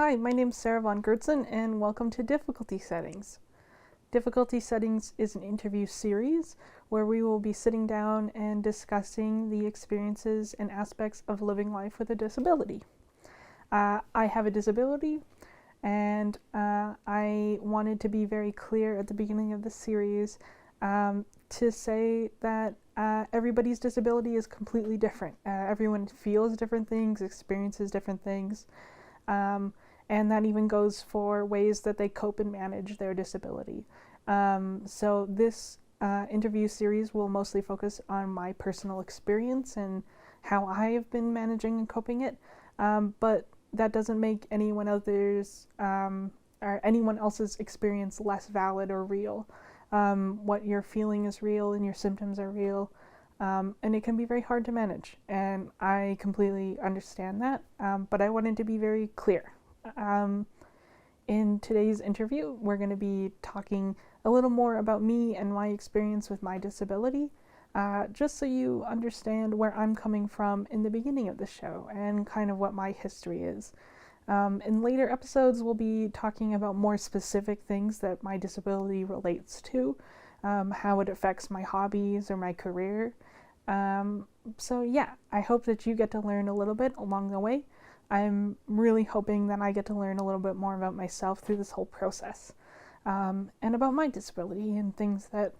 Hi, my name's Sarah von Gertzen, and welcome to Difficulty Settings. Difficulty Settings is an interview series where we will be sitting down and discussing the experiences and aspects of living life with a disability. I have a disability, and I wanted to be very clear at the beginning of the series to say that everybody's disability is completely different. Everyone feels different things, experiences different things. And that even goes for ways that they cope and manage their disability. So this interview series will mostly focus on my personal experience and how I have been managing and coping it, but that doesn't make anyone else's experience less valid or real. What you're feeling is real and your symptoms are real, and it can be very hard to manage, and I completely understand that, but I wanted to be very clear. In today's interview, we're going to be talking a little more about me and my experience with my disability, just so you understand where I'm coming from in the beginning of the show and kind of what my history is. In later episodes, we'll be talking about more specific things that my disability relates to, how it affects my hobbies or my career. So yeah, I hope that you get to learn a little bit along the way. I'm really hoping that I get to learn a little bit more about myself through this whole process, and about my disability and things that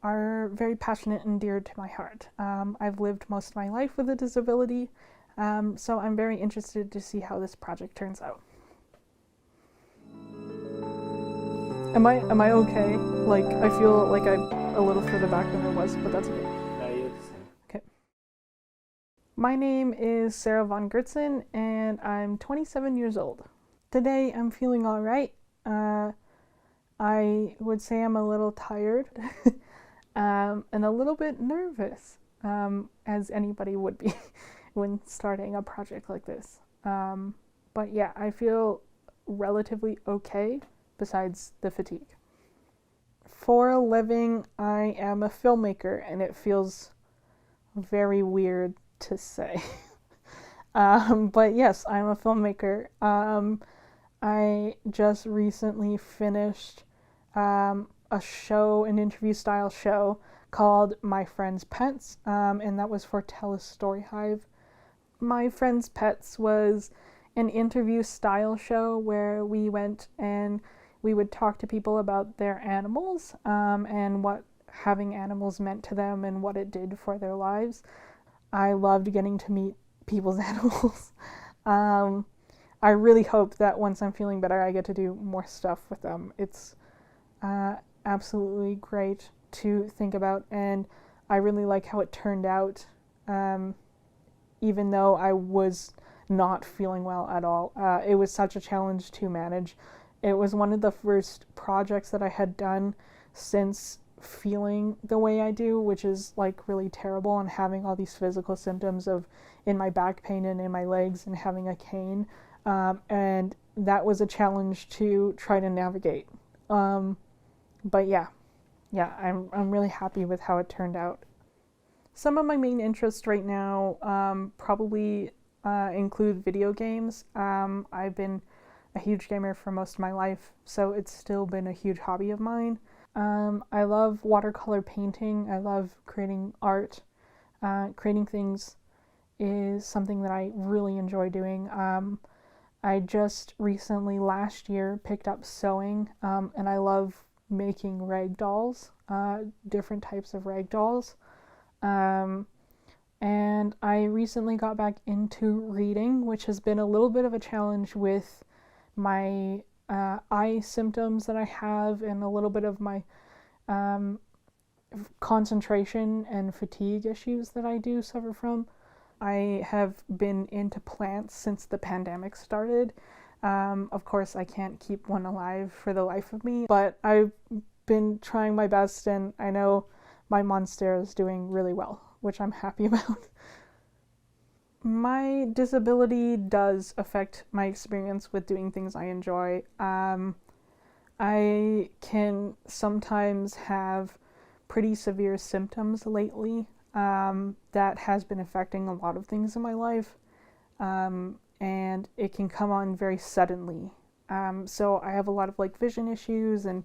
are very passionate and dear to my heart. I've lived most of my life with a disability, so I'm very interested to see how this project turns out. Am I okay? Like, I feel like I'm a little further back than I was, but that's okay. My name is Sarah von Gertzen, and I'm 27 years old. Today I'm feeling all right. I would say I'm a little tired and a little bit nervous, as anybody would be when starting a project like this. But yeah, I feel relatively okay besides the fatigue. For a living, I am a filmmaker, and it feels very weird to say. But yes, I'm a filmmaker. I just recently finished an interview style show called My Friend's Pets, and that was for TELUS STORYHIVE. My Friend's Pets was an interview style show where we went and we would talk to people about their animals, and what having animals meant to them and what it did for their lives. I loved getting to meet people's animals. I really hope that once I'm feeling better, I get to do more stuff with them. It's absolutely great to think about, and I really like how it turned out, even though I was not feeling well at all. It was such a challenge to manage. It was one of the first projects that I had done since feeling the way I do, which is like really terrible, and having all these physical symptoms of in my back pain and in my legs and having a cane, and that was a challenge to try to navigate, but yeah, I'm really happy with how it turned out. Some of my main interests right now probably include video games. I've been a huge gamer for most of my life, so it's still been a huge hobby of mine. I love watercolor painting. I love creating art. Creating things is something that I really enjoy doing. I just recently, last year, picked up sewing, and I love making rag dolls, different types of rag dolls. And I recently got back into reading, which has been a little bit of a challenge with my eye symptoms that I have, and a little bit of my concentration and fatigue issues that I do suffer from. I have been into plants since the pandemic started. Of course, I can't keep one alive for the life of me, but I've been trying my best, and I know my monstera is doing really well, which I'm happy about. My disability does affect my experience with doing things I enjoy. I can sometimes have pretty severe symptoms lately, that has been affecting a lot of things in my life. and it can come on very suddenly. So I have a lot of like vision issues and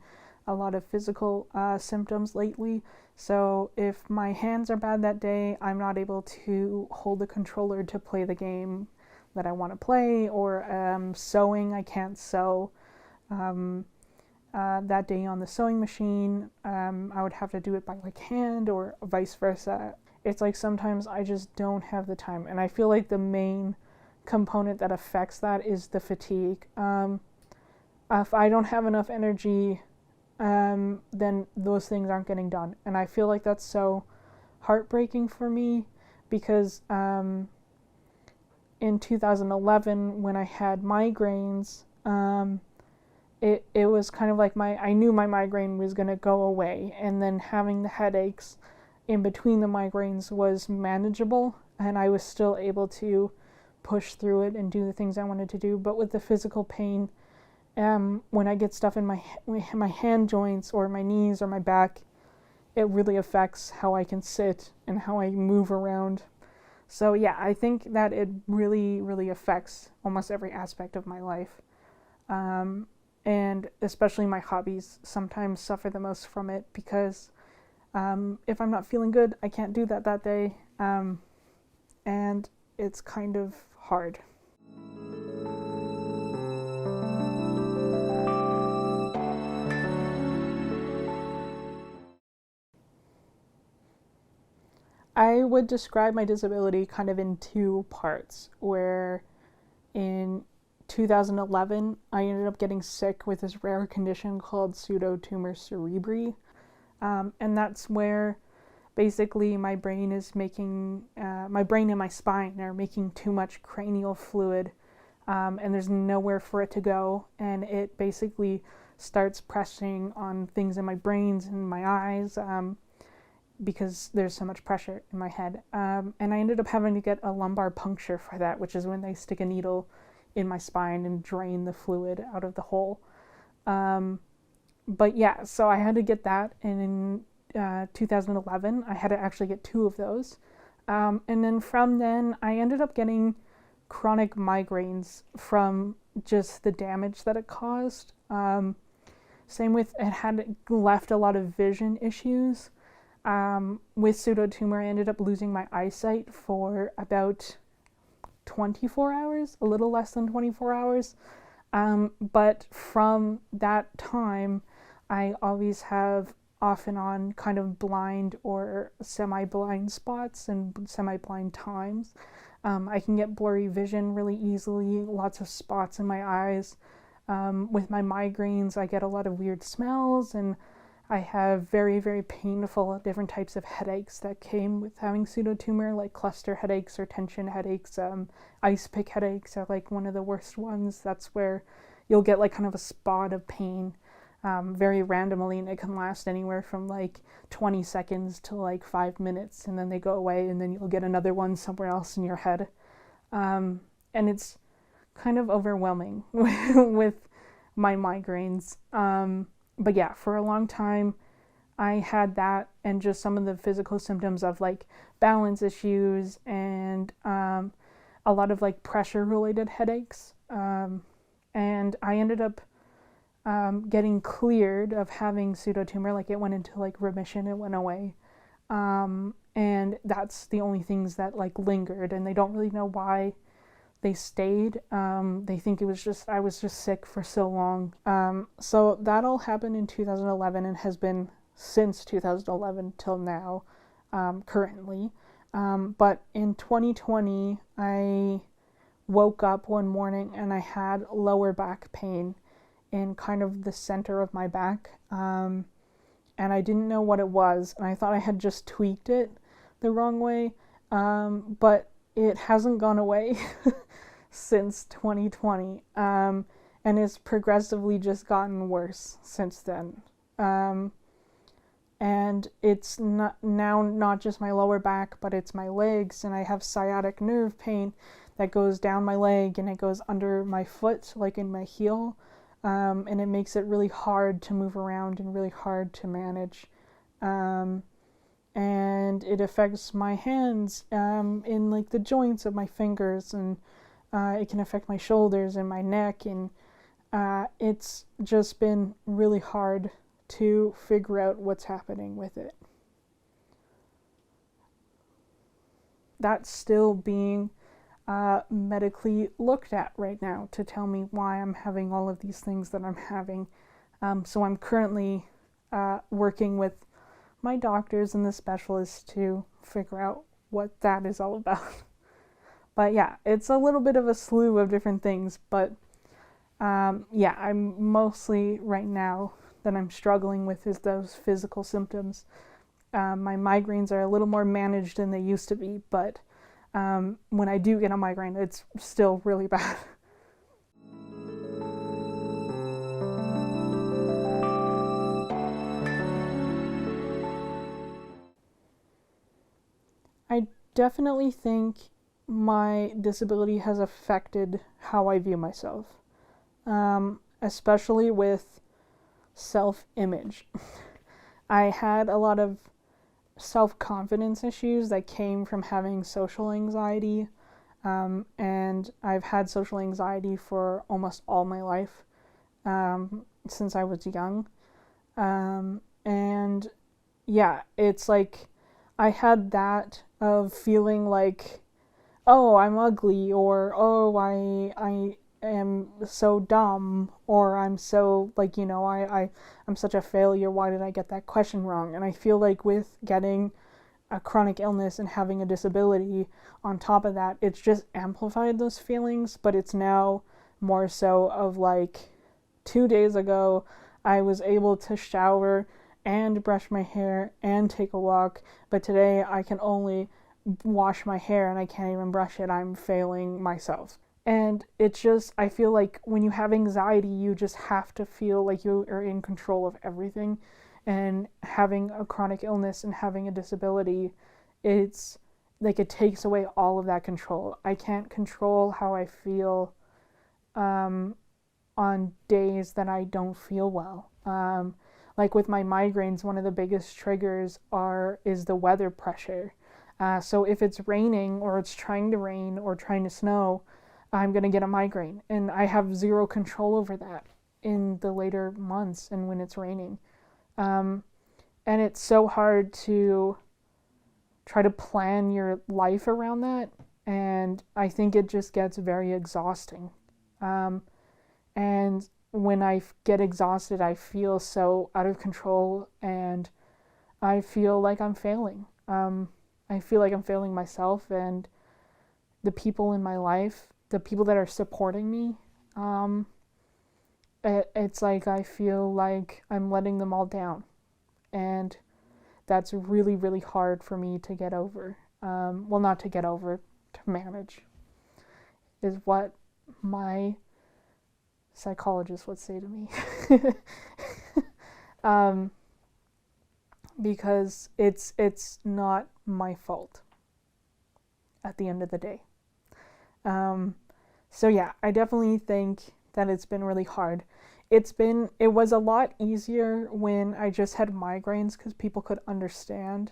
a lot of physical symptoms lately. So if my hands are bad that day, I'm not able to hold the controller to play the game that I want to play, or sewing, I can't sew that day on the sewing machine. I would have to do it by like hand or vice versa. It's like sometimes I just don't have the time, and I feel like the main component that affects that is the fatigue. If I don't have enough energy, then those things aren't getting done. And I feel like that's so heartbreaking for me because in 2011, when I had migraines, it was kind of like I knew my migraine was going to go away, and then having the headaches in between the migraines was manageable, and I was still able to push through it and do the things I wanted to do. But with the physical pain, when I get stuff in my hand joints or my knees or my back, it really affects how I can sit and how I move around. So yeah, I think that it really, really affects almost every aspect of my life. And especially my hobbies sometimes suffer the most from it because if I'm not feeling good, I can't do that day. And it's kind of hard. I would describe my disability kind of in two parts, where in 2011, I ended up getting sick with this rare condition called pseudotumor cerebri. And that's where basically my brain and my spine are making too much cranial fluid, and there's nowhere for it to go. And it basically starts pressing on things in my brains and my eyes, because there's so much pressure in my head. And I ended up having to get a lumbar puncture for that, which is when they stick a needle in my spine and drain the fluid out of the hole. But yeah, so I had to get that, and in 2011, I had to actually get 2 of those. And then from then, I ended up getting chronic migraines from just the damage that it caused. Same with, it had left a lot of vision issues. With pseudotumor, I ended up losing my eyesight for about 24 hours, a little less than 24 hours. But from that time, I always have off and on kind of blind or semi-blind spots and semi-blind times. I can get blurry vision really easily, lots of spots in my eyes. With my migraines, I get a lot of weird smells, and I have very, very painful different types of headaches that came with having pseudotumor, like cluster headaches or tension headaches. Ice pick headaches are like one of the worst ones. That's where you'll get like kind of a spot of pain very randomly, and it can last anywhere from like 20 seconds to like 5 minutes, and then they go away, and then you'll get another one somewhere else in your head. And it's kind of overwhelming with my migraines. But yeah, for a long time, I had that and just some of the physical symptoms of like balance issues and a lot of like pressure related headaches. And I ended up getting cleared of having pseudotumor. Like it went into like remission, it went away. And that's the only things that like lingered, and they don't really know why they stayed. They think it was just, I was just sick for so long. So that all happened in 2011 and has been since 2011 till now, currently. But in 2020, I woke up one morning and I had lower back pain in kind of the center of my back. And I didn't know what it was, and I thought I had just tweaked it the wrong way. But it hasn't gone away since 2020, and it's progressively just gotten worse since then. And it's not just my lower back, but it's my legs, and I have sciatic nerve pain that goes down my leg and it goes under my foot, like in my heel, and it makes it really hard to move around and really hard to manage. And it affects my hands in like the joints of my fingers, and It can affect my shoulders and my neck, and it's just been really hard to figure out what's happening with it. That's still being medically looked at right now to tell me why I'm having all of these things that I'm having. So I'm currently working with my doctors and the specialists to figure out what that is all about. But yeah, it's a little bit of a slew of different things, but yeah, I'm mostly right now that I'm struggling with is those physical symptoms. My migraines are a little more managed than they used to be, but when I do get a migraine, it's still really bad. I definitely think my disability has affected how I view myself, especially with self-image. I had a lot of self-confidence issues that came from having social anxiety, and I've had social anxiety for almost all my life, since I was young. And yeah, it's like I had that of feeling like, oh, I'm ugly, or oh, I am so dumb, or I'm so, like, I'm such a failure, why did I get that question wrong? And I feel like with getting a chronic illness and having a disability on top of that, it's just amplified those feelings. But it's now more so of like 2 days ago I was able to shower and brush my hair and take a walk, but today I can only wash my hair and I can't even brush it. I'm failing myself. And it's just, I feel like when you have anxiety, you just have to feel like you are in control of everything. And having a chronic illness and having a disability, it's like it takes away all of that control. I can't control how I feel on days that I don't feel well. Like with my migraines, one of the biggest triggers is the weather pressure. So if it's raining or it's trying to rain or trying to snow, I'm going to get a migraine. And I have zero control over that in the later months and when it's raining. And it's so hard to try to plan your life around that. And I think it just gets very exhausting. And when I get exhausted, I feel so out of control and I feel like I'm failing. I feel like I'm failing myself and the people in my life, the people that are supporting me. It's like I feel like I'm letting them all down. And that's really, really hard for me to get over. Well, not to get over, to manage, is what my psychologist would say to me. Because it's not my fault at the end of the day. So yeah, I definitely think that it's been really hard. It was a lot easier when I just had migraines because people could understand.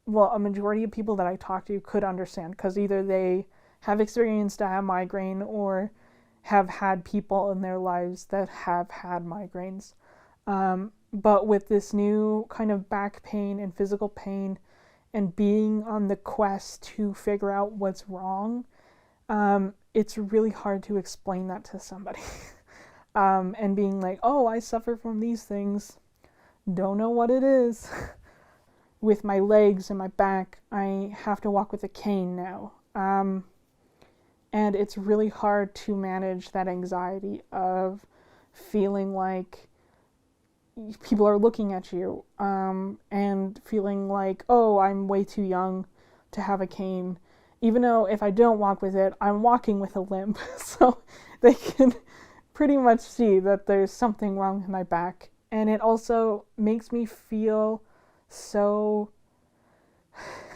Well, a majority of people that I talked to could understand because either they have experienced a migraine or have had people in their lives that have had migraines. But with this new kind of back pain and physical pain and being on the quest to figure out what's wrong, it's really hard to explain that to somebody. And being like, oh, I suffer from these things, don't know what it is. With my legs and my back, I have to walk with a cane now. And it's really hard to manage that anxiety of feeling like people are looking at you, and feeling like, oh, I'm way too young to have a cane. Even though if I don't walk with it, I'm walking with a limp. So they can pretty much see that there's something wrong with my back. And it also makes me feel so,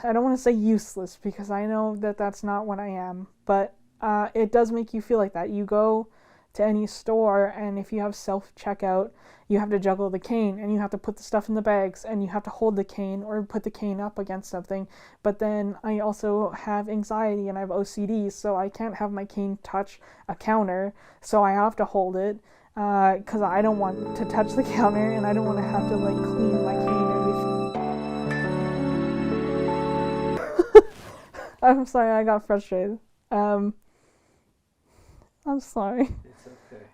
I don't want to say useless because I know that that's not what I am, but it does make you feel like that. You go to any store, and if you have self-checkout, you have to juggle the cane, and you have to put the stuff in the bags, and you have to hold the cane or put the cane up against something. But then I also have anxiety and I have OCD, so I can't have my cane touch a counter, so I have to hold it because I don't want to touch the counter, and I don't want to have to like clean my cane every. I'm sorry, I got frustrated. I'm sorry. It's okay.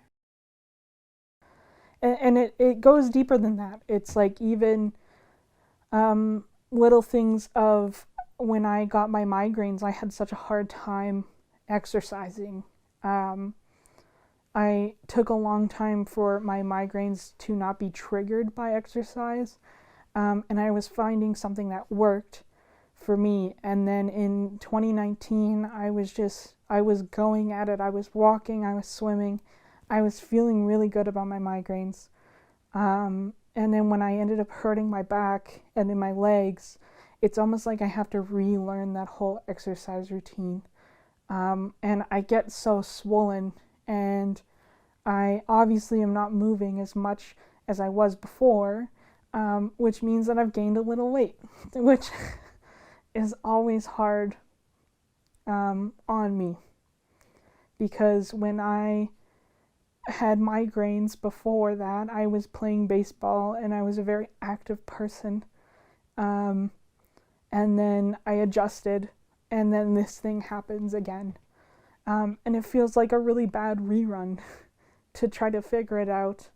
And it goes deeper than that. It's like even little things of when I got my migraines, I had such a hard time exercising. I took a long time for my migraines to not be triggered by exercise, and I was finding something that worked for me. And then in 2019, I was going at it. I was walking, I was swimming, I was feeling really good about my migraines. And then when I ended up hurting my back and in my legs, it's almost like I have to relearn that whole exercise routine. And I get so swollen, and I obviously am not moving as much as I was before, which means that I've gained a little weight, which is always hard on me, because when I had migraines before that, I was playing baseball and I was a very active person, and then I adjusted, and then this thing happens again, and it feels like a really bad rerun to try to figure it out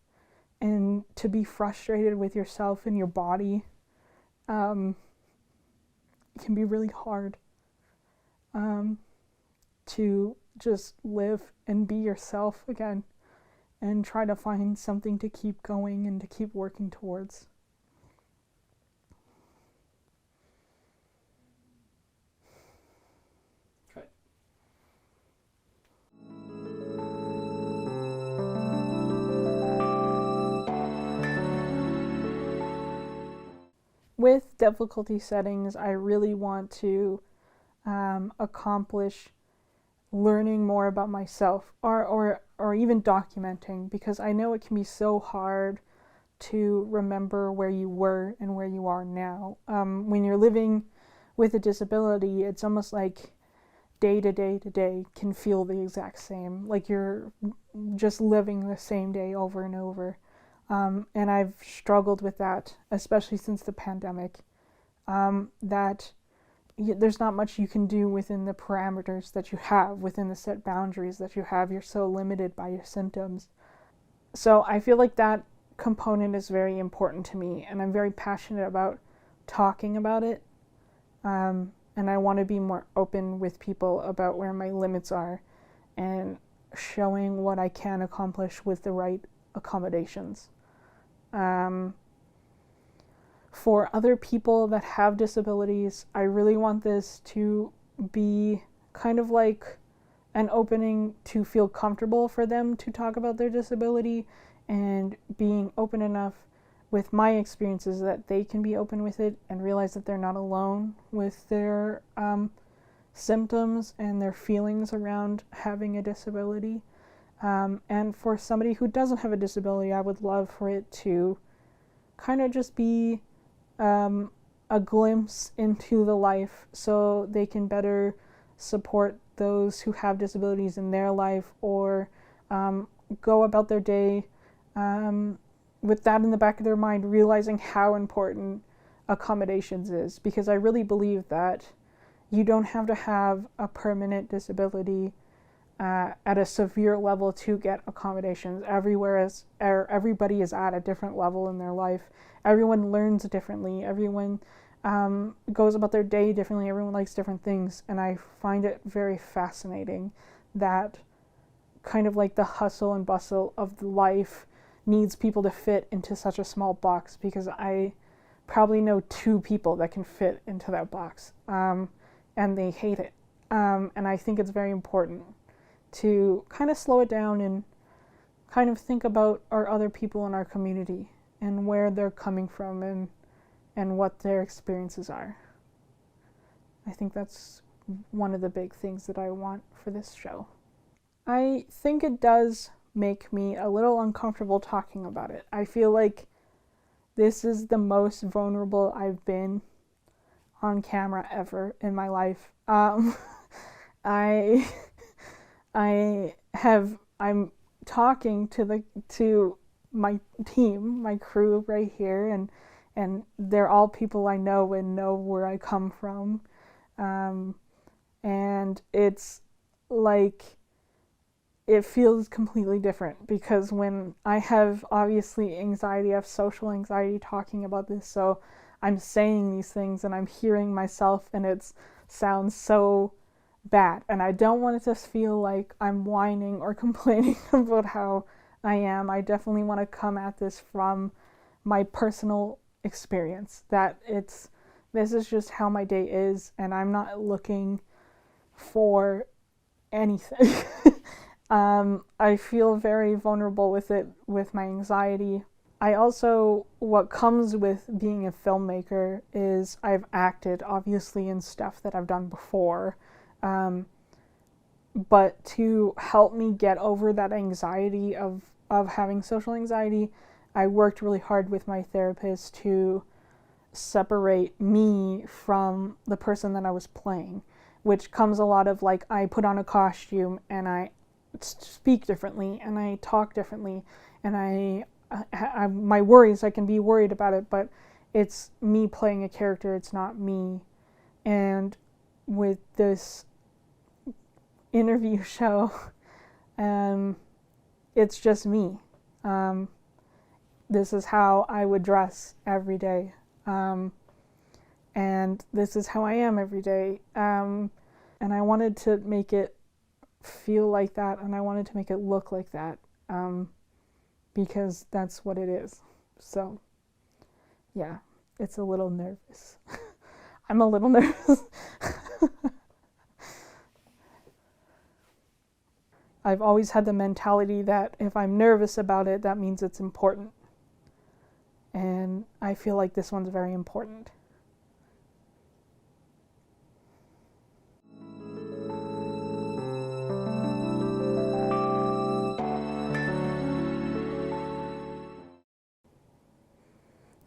and to be frustrated with yourself and your body. It can be really hard to just live and be yourself again and try to find something to keep going and to keep working towards. Okay. With difficulty settings, I really want to accomplish learning more about myself, or even documenting, because I know it can be so hard to remember where you were and where you are now. When you're living with a disability, it's almost like day to day can feel the exact same, like you're just living the same day over and over. And I've struggled with that, especially since the pandemic, that there's not much you can do within the parameters that you have, within the set boundaries that you have. You're so limited by your symptoms. So I feel like that component is very important to me, and I'm very passionate about talking about it. And I want to be more open with people about where my limits are and showing what I can accomplish with the right accommodations. For other people that have disabilities, I really want this to be kind of like an opening to feel comfortable for them to talk about their disability, and being open enough with my experiences that they can be open with it and realize that they're not alone with their symptoms and their feelings around having a disability. And for somebody who doesn't have a disability, I would love for it to kind of just be a glimpse into the life, so they can better support those who have disabilities in their life, or go about their day with that in the back of their mind, realizing how important accommodations is. Because I really believe that you don't have to have a permanent disability at a severe level to get accommodations. Everybody is at a different level in their life. Everyone learns differently. Everyone goes about their day differently. Everyone likes different things. And I find it very fascinating that kind of like the hustle and bustle of life needs people to fit into such a small box, because I probably know 2 people that can fit into that box, and they hate it. And I think it's very important to kind of slow it down and kind of think about our other people in our community and where they're coming from, and what their experiences are. I think that's one of the big things that I want for this show. I think it does make me a little uncomfortable talking about it. I feel like this is the most vulnerable I've been on camera ever in my life. I I'm talking to my team, my crew right here, and they're all people I know and know where I come from. And it's like, it feels completely different because when I have obviously anxiety, I have social anxiety talking about this, so I'm saying these things and I'm hearing myself and it sounds so bad. And I don't want it to feel like I'm whining or complaining about how I am. I definitely want to come at this from my personal experience, that this is just how my day is, and I'm not looking for anything. I feel very vulnerable with it, with my anxiety. I also, what comes with being a filmmaker is I've acted obviously in stuff that I've done before, but to help me get over that anxiety of having social anxiety, I worked really hard with my therapist to separate me from the person that I was playing, which comes a lot of like, I put on a costume and I speak differently and I talk differently, and I my worries, I can be worried about it, but it's me playing a character, it's not me. And with this interview show, it's just me. This is how I would dress every day, and this is how I am every day, and I wanted to make it feel like that, and I wanted to make it look like that, because that's what it is. So yeah, it's a little nervous. I'm a little nervous. I've always had the mentality that if I'm nervous about it, that means it's important. And I feel like this one's very important.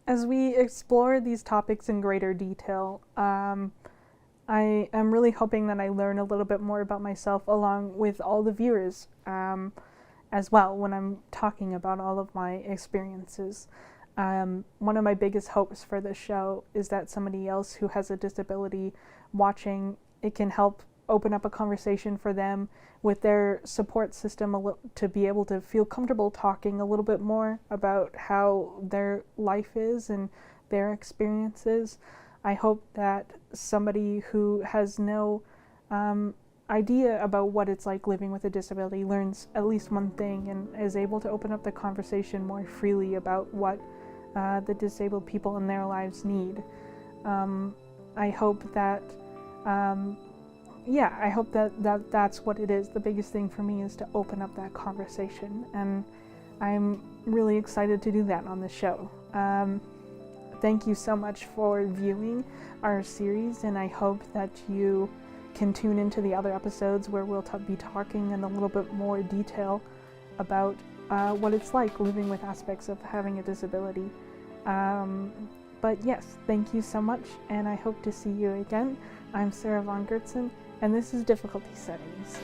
As we explore these topics in greater detail, I am really hoping that I learn a little bit more about myself along with all the viewers as well when I'm talking about all of my experiences. One of my biggest hopes for this show is that somebody else who has a disability watching, it can help open up a conversation for them with their support system to be able to feel comfortable talking a little bit more about how their life is and their experiences. I hope that somebody who has no idea about what it's like living with a disability learns at least one thing and is able to open up the conversation more freely about what the disabled people in their lives need. I hope that I hope that that's what it is. The biggest thing for me is to open up that conversation, and I'm really excited to do that on this show. Thank you so much for viewing our series, and I hope that you can tune into the other episodes where we'll be talking in a little bit more detail about what it's like living with aspects of having a disability. But yes, thank you so much, and I hope to see you again. I'm Sarah von Gertzen, and this is Difficulty Settings.